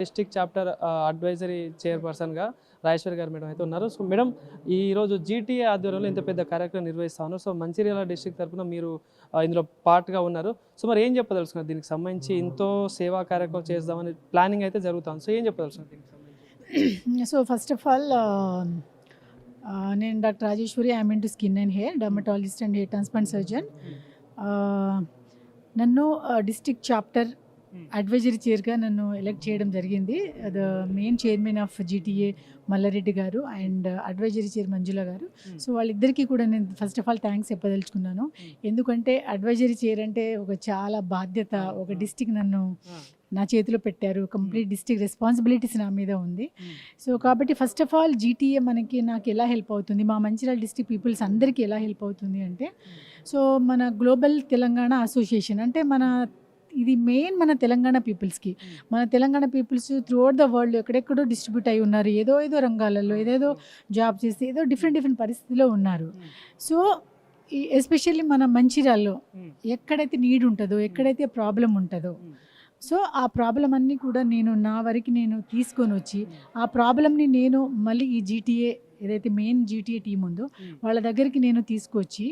District chapter advisory చైర్పర్సన్గా రాజేశ్వరి గారు madam అయితే ఉన్నారు. సో మేడం, ఈరోజు జీటీఏ ఆధ్వర్యంలో ఇంత పెద్ద కార్యక్రమం నిర్వహిస్తాను. సో మంచిర్యాల డిస్ట్రిక్ట్ తరఫున మీరు ఇందులో పార్ట్గా ఉన్నారు. సో మరి ఏం చెప్పదలుచుకున్నారు దీనికి సంబంధించి? ఎంతో సేవా కార్యక్రమం చేద్దామని ప్లానింగ్ అయితే జరుగుతుంది. సో ఏం చెప్పదలుచుకున్నారు దీనికి సంబంధించి? సో ఫస్ట్ ఆఫ్ ఆల్ నేను doctor Rajeshwari, I'm into skin and hair dermatologist and hair transplant surgeon. నన్ను డిస్ట్రిక్ట్ చాప్టర్ అడ్వైజరీ చైర్గా నన్ను ఎలక్ట్ చేయడం జరిగింది. The main chairman of GTA Mallareddy గారు అండ్ అడ్వైజరీ చైర్ మంజుల గారు. సో వాళ్ళిద్దరికీ కూడా నేను ఫస్ట్ ఆఫ్ ఆల్ థ్యాంక్స్ చెప్పదలుచుకున్నాను. ఎందుకంటే అడ్వైజరీ చైర్ అంటే ఒక చాలా బాధ్యత. ఒక డిస్ట్రిక్ట్ నన్ను నా చేతిలో పెట్టారు. కంప్లీట్ డిస్ట్రిక్ట్ రెస్పాన్సిబిలిటీస్ నా మీద ఉంది. సో కాబట్టి ఫస్ట్ ఆఫ్ ఆల్ జీటీఏ నాకు ఎలా హెల్ప్ అవుతుంది, మా మంచిర్యాల డిస్ట్రిక్ట్ పీపుల్స్ అందరికీ ఎలా హెల్ప్ అవుతుంది అంటే, సో మన గ్లోబల్ తెలంగాణ అసోసియేషన్ అంటే ఇది మెయిన్ మన తెలంగాణ పీపుల్స్కి. మన Telangana peoples throughout the world ఎక్కడెక్కడో డిస్ట్రిబ్యూట్ అయి ఉన్నారు. ఏదో రంగాలలో ఏదేదో జాబ్ చేసి ఏదో డిఫరెంట్ పరిస్థితిలో ఉన్నారు. సో ఎస్పెషల్లీ మన మంచిర్యాలలో ఎక్కడైతే నీడ్ ఉంటుందో, ఎక్కడైతే ప్రాబ్లం ఉంటుందో, సో ఆ ప్రాబ్లం అన్నీ కూడా నా వరకు తీసుకొని వచ్చి ఆ ప్రాబ్లమ్ని మళ్ళీ ఈ జీటీఏ ఏదైతే మెయిన్ జీటీఏ టీం ఉందో వాళ్ళ దగ్గరికి తీసుకొచ్చి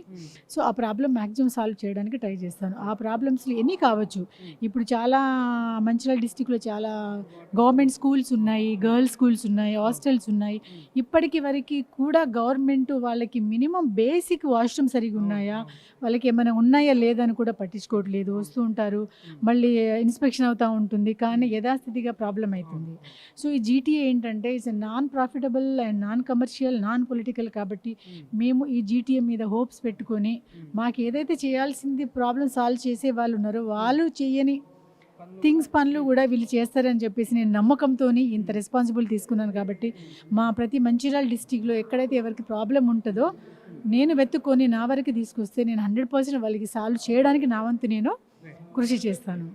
సో ఆ ప్రాబ్లం మ్యాక్సిమం సాల్వ్ చేయడానికి ట్రై చేస్తాను. ఆ ప్రాబ్లమ్స్లో ఎన్ని కావచ్చు. ఇప్పుడు చాలా మంచిర్యాల డిస్టిక్లో చాలా గవర్నమెంట్ స్కూల్స్ ఉన్నాయి, గర్ల్స్ స్కూల్స్ ఉన్నాయి, హాస్టల్స్ ఉన్నాయి. ఇప్పటికి వరకు కూడా గవర్నమెంట్ వాళ్ళకి మినిమం బేసిక్ వాష్రూమ్ సరిగా ఉన్నాయా, వాళ్ళకి ఏమైనా ఉన్నాయా లేదని కూడా పట్టించుకోవట్లేదు. వస్తూ ఉంటారు, మళ్ళీ ఇన్స్పెక్షన్ అవుతూ ఉంటుంది, కానీ యథాస్థితిగా ప్రాబ్లం అవుతుంది. సో ఈ జీటీఏ ఏంటంటే it's non profitable and non commercial, non political. కాబట్టి మేము ఈ జీటీఏ మీద హోప్స్ పెట్టుకొని మాకు ఏదైతే చేయాల్సింది ప్రాబ్లం సాల్వ్ చేసే వాళ్ళు ఉన్నారో వాళ్ళు చేయని పనులు కూడా వీళ్ళు చేస్తారని చెప్పేసి నేను నమ్మకంతో ఇంత రెస్పాన్సిబిలిటీ తీసుకున్నాను. కాబట్టి మా ప్రతి మంచిర్యాల డిస్టిక్లో ఎక్కడైతే ఎవరికి ప్రాబ్లం ఉంటుందో నేను వెతుక్కొని నా వరకు తీసుకొస్తే నేను 100% వాళ్ళకి సాల్వ్ చేయడానికి నా వంతు కృషి చేస్తాను.